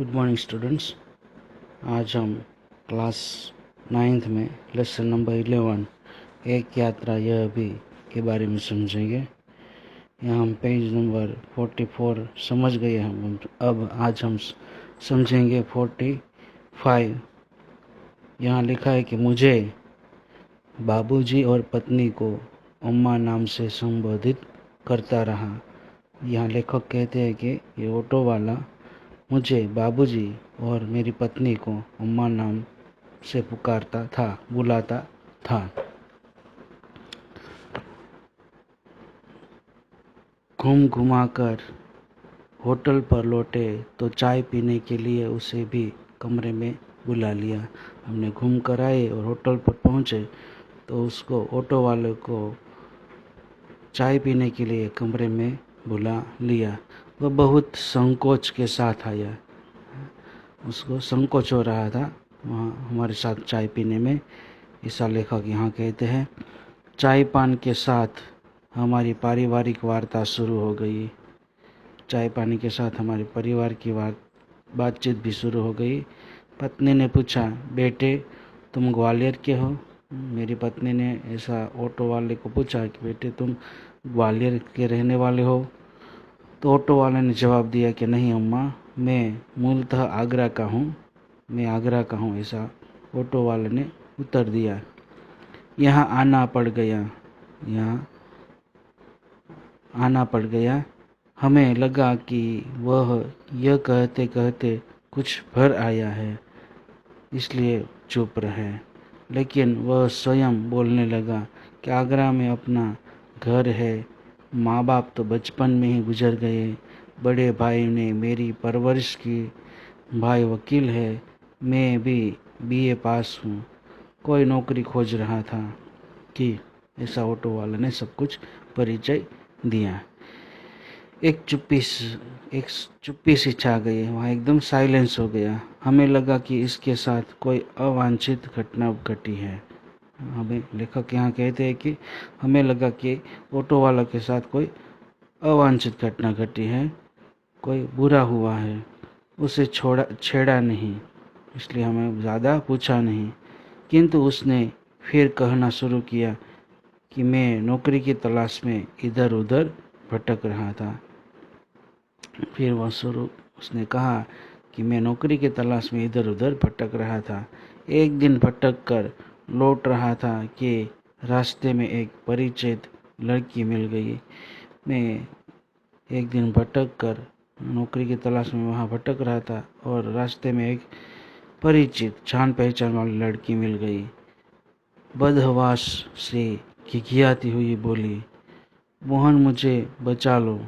Good morning students. आज हम class 9th में लेसन नंबर 11 एक यात्रा यह भी के बारे में समझेंगे। यहाँ हम पेज नंबर 44 समझ गए हम। अब आज हम समझेंगे 45। यहाँ लिखा है कि मुझे बाबूजी और पत्नी को अम्मा नाम से संबोधित करता रहा। यहाँ लेखक कहते हैं कि ये ऑटो वाला मुझे बाबूजी और मेरी पत्नी को अम्मा नाम से पुकारता था, बुलाता था। घूम घुमाकर होटल पर लौटे तो चाय पीने के लिए उसे भी कमरे में बुला लिया। हमने घूम कर आए और होटल पर पहुंचे तो उसको ऑटो वाले को चाय पीने के लिए कमरे में बुला लिया। वह बहुत संकोच के साथ आया। उसको संकोच हो रहा था वहाँ हमारे साथ चाय पीने में। ऐसा लेखक यहाँ कहते हैं। चाय पान के साथ हमारी पारिवारिक वार्ता शुरू हो गई। चाय पानी के साथ हमारे परिवार की बातचीत भी शुरू हो गई। पत्नी ने पूछा, बेटे तुम ग्वालियर के हो? मेरी पत्नी ने ऐसा ऑटो वाले को पूछा कि बेटे तुम ग्वालियर के रहने वाले हो? तो ऑटो वाले ने जवाब दिया कि नहीं अम्मा, मैं मूलतः आगरा का हूँ, मैं आगरा का हूँ। ऐसा ऑटो वाले ने उत्तर दिया। यहाँ आना पड़ गया। हमें लगा कि वह यह कहते कहते कुछ भर आया है, इसलिए चुप रहे। लेकिन वह स्वयं बोलने लगा कि आगरा में अपना घर है, माँ बाप तो बचपन में ही गुजर गए, बड़े भाई ने मेरी परवरिश की, भाई वकील है, मैं भी बीए पास हूँ, कोई नौकरी खोज रहा था कि ऐसा ऑटो वाले ने सब कुछ परिचय दिया। एक चुप्पी सी छा गई। वहाँ एकदम साइलेंस हो गया। हमें लगा कि इसके साथ कोई अवांछित घटना घटी है। हमें लेखक यहाँ कहते हैं कि हमें लगा कि ऑटो वाला के साथ कोई अवांछित घटना घटी है, कोई बुरा हुआ है। उसे छेड़ा नहीं, इसलिए हमें ज़्यादा पूछा नहीं। किंतु उसने फिर कहना शुरू किया कि मैं नौकरी की तलाश में इधर उधर भटक रहा था। फिर उसने कहा कि मैं नौकरी की तलाश में इधर उधर भटक रहा था। एक दिन भटक कर लौट रहा था कि रास्ते में एक परिचित लड़की मिल गई। मैं एक दिन भटक कर नौकरी की तलाश में वहाँ भटक रहा था और रास्ते में एक परिचित जान पहचान वाली लड़की मिल गई। बदहवास से खिखियाती हुई बोली, मोहन मुझे बचा लो।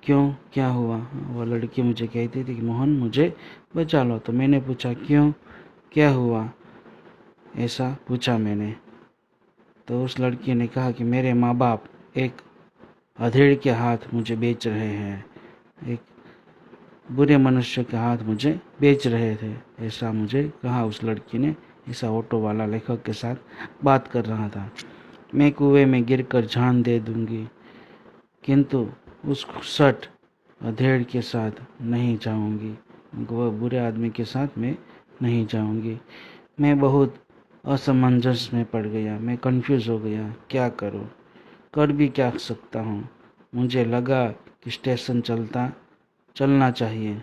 क्यों, क्या हुआ? वह लड़की मुझे कहती थी कि मोहन मुझे बचा लो। तो मैंने पूछा क्यों, क्या हुआ? ऐसा पूछा मैंने। तो उस लड़की ने कहा कि मेरे माँ बाप एक अधेड़ के हाथ मुझे बेच रहे हैं, एक बुरे मनुष्य के हाथ मुझे बेच रहे थे। ऐसा मुझे कहा उस लड़की ने। ऐसा ऑटो वाला लेखक के साथ बात कर रहा था। मैं कुएं में गिरकर जान दे दूंगी, किंतु उस सट अधेड़ के साथ नहीं जाऊंगी, वह बुरे आदमी के साथ मैं नहीं जाऊंगी। मैं बहुत असमंजस में पड़ गया। मैं कंफ्यूज हो गया, क्या करूं, कर भी क्या सकता हूँ। मुझे लगा कि स्टेशन चलना चाहिए।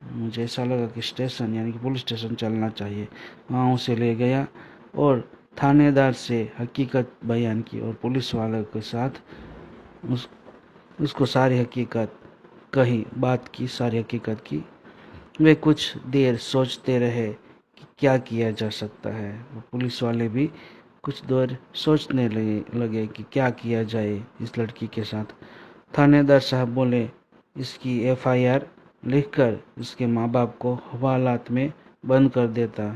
मुझे ऐसा लगा कि स्टेशन यानी कि पुलिस स्टेशन चलना चाहिए। वहाँ उसे ले गया और थानेदार से हकीकत बयान की और पुलिस वाले के साथ उसको सारी हकीकत कही, बात की, सारी हकीकत की। वे कुछ देर सोचते रहे कि क्या किया जा सकता है। पुलिस वाले भी कुछ देर सोचने लगे कि क्या किया जाए इस लड़की के साथ। थानेदार साहब बोले, इसकी एफआईआर लिखकर इसके माँ बाप को हवालात में बंद कर देता।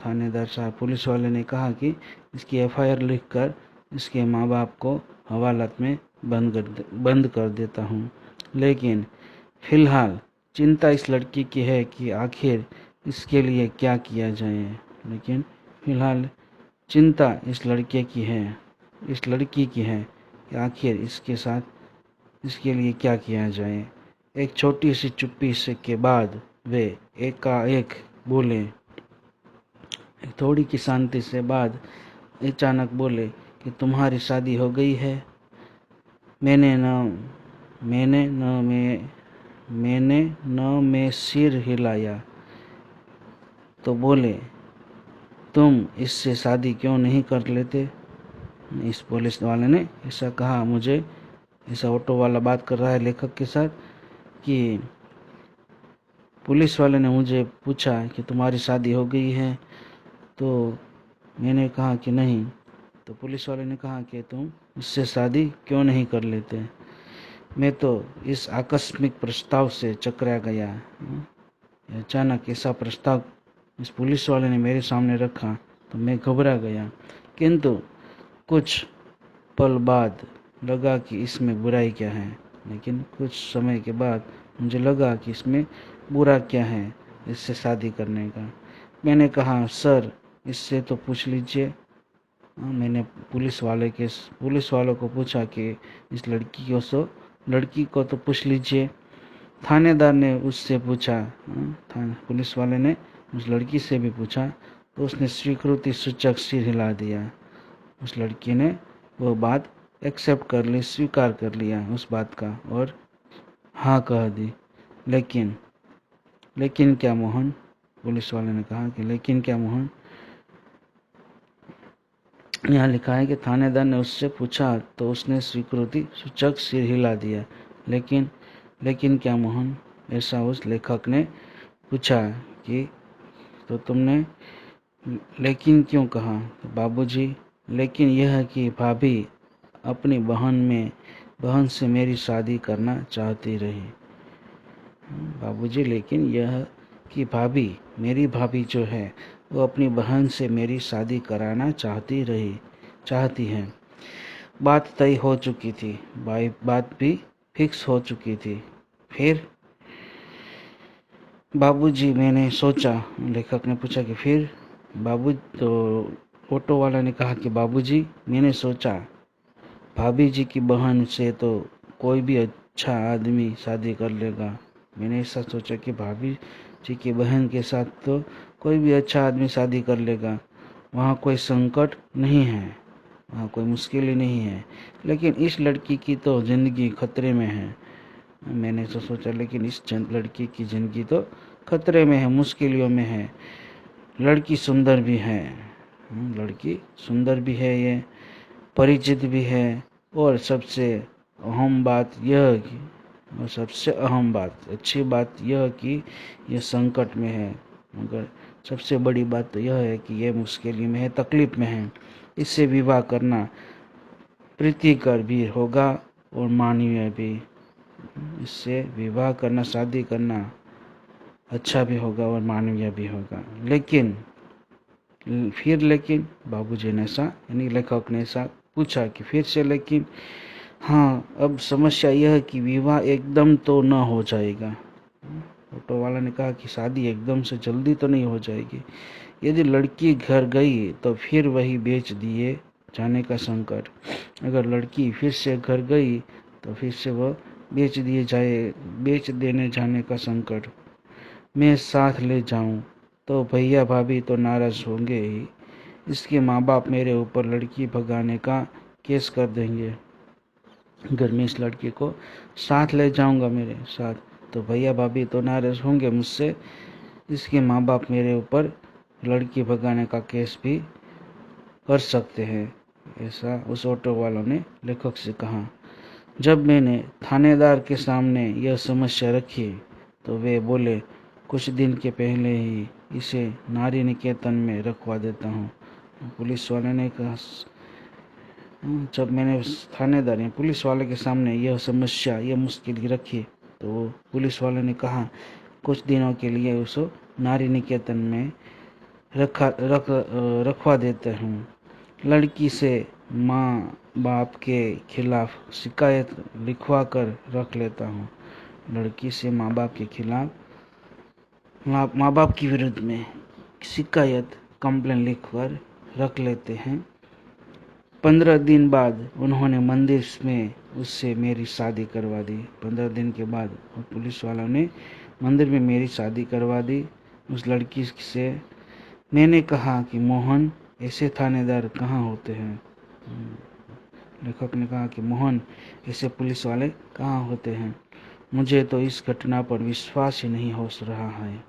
थानेदार साहब, पुलिस वाले ने कहा कि इसकी एफआईआर लिखकर इसके माँ बाप को हवालात में बंद कर देता हूँ। लेकिन फिलहाल चिंता इस लड़की की है कि आखिर इसके लिए क्या किया जाए। लेकिन फिलहाल चिंता इस लड़की की है कि आखिर इसके लिए क्या किया जाए। एक छोटी सी चुप्पी से के बाद वे एकाएक बोले, एक थोड़ी की शांति से बाद अचानक बोले कि तुम्हारी शादी हो गई है। मैंने न मैंने न मैं मैंने न मैं सिर हिलाया तो बोले, तुम इससे शादी क्यों नहीं कर लेते? इस पुलिस वाले ने ऐसा कहा मुझे। ऐसा ऑटो वाला बात कर रहा है लेखक के साथ कि पुलिस वाले ने मुझे पूछा कि तुम्हारी शादी हो गई है, तो मैंने कहा कि नहीं। तो पुलिस वाले ने कहा कि तुम इससे शादी क्यों नहीं कर लेते? मैं तो इस आकस्मिक प्रस्ताव से चकरा गया। अचानक ऐसा प्रस्ताव इस पुलिस वाले ने मेरे सामने रखा तो मैं घबरा गया, किंतु कुछ पल बाद लगा कि इसमें बुराई क्या है। लेकिन कुछ समय के बाद मुझे लगा कि इसमें बुरा क्या है इससे शादी करने का। मैंने कहा, सर इससे तो पूछ लीजिए। मैंने पुलिस वालों को पूछा कि इस लड़की को तो पूछ लीजिए। थानेदार ने उससे पूछा, पुलिस वाले ने उस लड़की से भी पूछा तो उसने स्वीकृति सूचक सिर हिला दिया। उस लड़की ने वो बात एक्सेप्ट कर ली, स्वीकार कर लिया उस बात का और हाँ कह दी। लेकिन क्या मोहन? पुलिस वाले ने कहा कि लेकिन क्या मोहन? यहाँ लिखा है कि थानेदार ने उससे पूछा तो उसने स्वीकृति सूचक सिर हिला दिया। लेकिन क्या मोहन? ऐसा उस लेखक ने पूछा कि तो तुमने लेकिन क्यों कहा? तो बाबूजी, लेकिन यह कि भाभी अपनी बहन से मेरी शादी करना चाहती रही। बाबूजी, लेकिन यह कि भाभी, मेरी भाभी जो है वो अपनी बहन से मेरी शादी कराना चाहती है। बात तय हो चुकी थी, बात भी फिक्स हो चुकी थी। फिर बाबूजी, मैंने सोचा। लेखक ने पूछा कि फिर तो ऑटो वाला ने कहा कि बाबूजी, मैंने सोचा भाभी जी की बहन से तो कोई भी अच्छा आदमी शादी कर लेगा। मैंने ऐसा सोचा कि भाभी जी की बहन के साथ तो कोई भी अच्छा आदमी शादी कर लेगा। वहाँ कोई संकट नहीं है, वहाँ कोई मुश्किल ही नहीं है। लेकिन इस लड़की की तो ज़िंदगी खतरे में है। मैंने तो सोचा लेकिन इस लड़की की ज़िंदगी तो खतरे में है, मुश्किलों में है। लड़की सुंदर भी है, ये परिचित भी है और सबसे अहम बात, अच्छी बात यह कि यह संकट में है। मगर सबसे बड़ी बात तो यह है कि यह मुश्किल में है, तकलीफ में है। इससे विवाह करना प्रीतिकर भी होगा और मानवीय भी। इससे विवाह करना, शादी करना अच्छा भी होगा और मानवीय भी होगा। लेकिन बाबूजी ने ऐसा, यानी लेखक ने ऐसा पूछा कि फिर से लेकिन? हाँ, अब समस्या यह है कि विवाह एकदम तो न हो जाएगा। ऑटो वाला ने कहा कि शादी एकदम से जल्दी तो नहीं हो जाएगी। यदि लड़की घर गई तो फिर वही बेच दिए जाने का संकट। अगर लड़की फिर से घर गई तो फिर से वह बेच देने जाने का संकट। मैं साथ ले जाऊं तो भैया भाभी तो नाराज होंगे ही। इसके माँ बाप मेरे ऊपर लड़की भगाने का केस कर देंगे। अगर मैं इस लड़की को साथ ले जाऊंगा मेरे साथ तो भैया भाभी तो नाराज होंगे मुझसे। इसके माँ बाप मेरे ऊपर लड़की भगाने का केस भी कर सकते हैं। ऐसा उस ऑटो वालों ने लेखक से कहा। जब मैंने थानेदार के सामने यह समस्या रखी तो वे बोले, कुछ दिन के पहले ही इसे नारी निकेतन में रखवा देता हूँ। पुलिस वाले ने कहा, जब मैंने थानेदार या पुलिस वाले के सामने यह मुश्किल रखी तो पुलिस वाले ने कहा, कुछ दिनों के लिए उसको नारी निकेतन में रखवा देते हूँ। लड़की से माँ बाप के खिलाफ शिकायत लिखवा कर रख लेता हूँ। लड़की से माँ बाप के खिलाफ, माँ बाप के विरुद्ध में शिकायत, कंप्लेन लिखकर रख लेते हैं 15 दिन बाद उन्होंने मंदिर में उससे मेरी शादी करवा दी। 15 दिन के बाद पुलिस वालों ने मंदिर में मेरी शादी करवा दी उस लड़की से। मैंने कहा कि मोहन, ऐसे थानेदार कहाँ होते हैं। लेखक ने कहा कि मोहन, ऐसे पुलिस वाले कहाँ होते हैं। मुझे तो इस घटना पर विश्वास ही नहीं हो रहा है।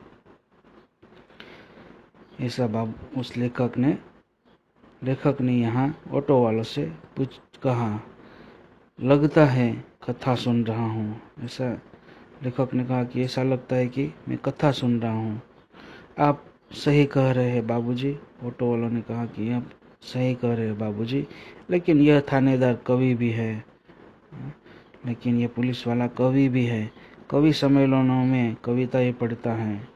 ऐसा उस लेखक ने यहाँ ऑटो वालों से कहा। लगता है कथा सुन रहा हूँ। ऐसा लेखक ने कहा कि ऐसा लगता है कि मैं कथा सुन रहा हूँ। आप सही कह रहे हैं बाबूजी। ऑटो वालों ने कहा कि आप सही कह रहे हैं बाबूजी, लेकिन यह थानेदार कवि भी है। लेकिन यह पुलिस वाला कवि भी है। कवि सम्मेलनों में कविताएं पढ़ता है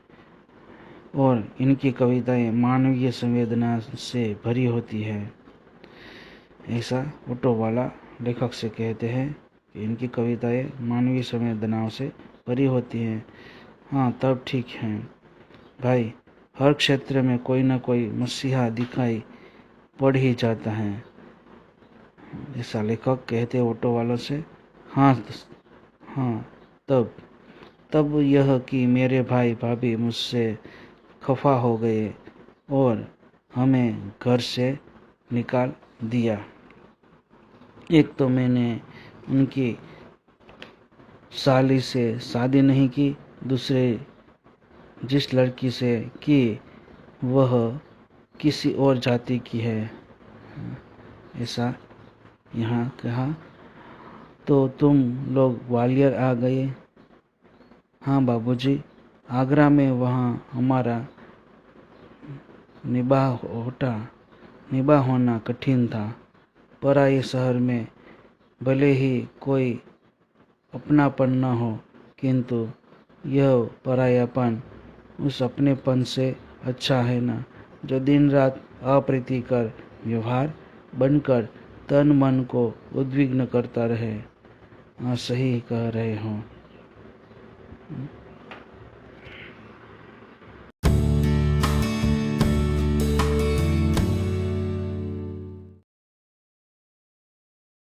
और इनकी कविताएं मानवीय संवेदना से भरी होती है। ऐसा ऑटो वाला लेखक से कहते हैं कि इनकी कविताएं मानवीय संवेदनाओं से भरी होती हैं। हाँ, तब ठीक है भाई। हर क्षेत्र में कोई ना कोई मसीहा दिखाई पड़ ही जाता है। ऐसा लेखक कहते ऑटो वालों से। हाँ हाँ, तब यह कि मेरे भाई भाभी मुझसे खफा हो गए और हमें घर से निकाल दिया। एक तो मैंने उनकी साली से शादी नहीं की, दूसरे जिस लड़की से की वह किसी और जाति की है। ऐसा यहाँ कहा। तो तुम लोग ग्वालियर आ गए। हाँ बाबूजी, आगरा में वहाँ हमारा निबाह होना कठिन था। पराए शहर में भले ही कोई अपनापन न हो, किंतु यह परायापन उस अपनेपन से अच्छा है ना, जो दिन रात अप्रीतिकर व्यवहार बनकर तन मन को उद्विग्न करता रहे। हाँ, सही कह रहे हो।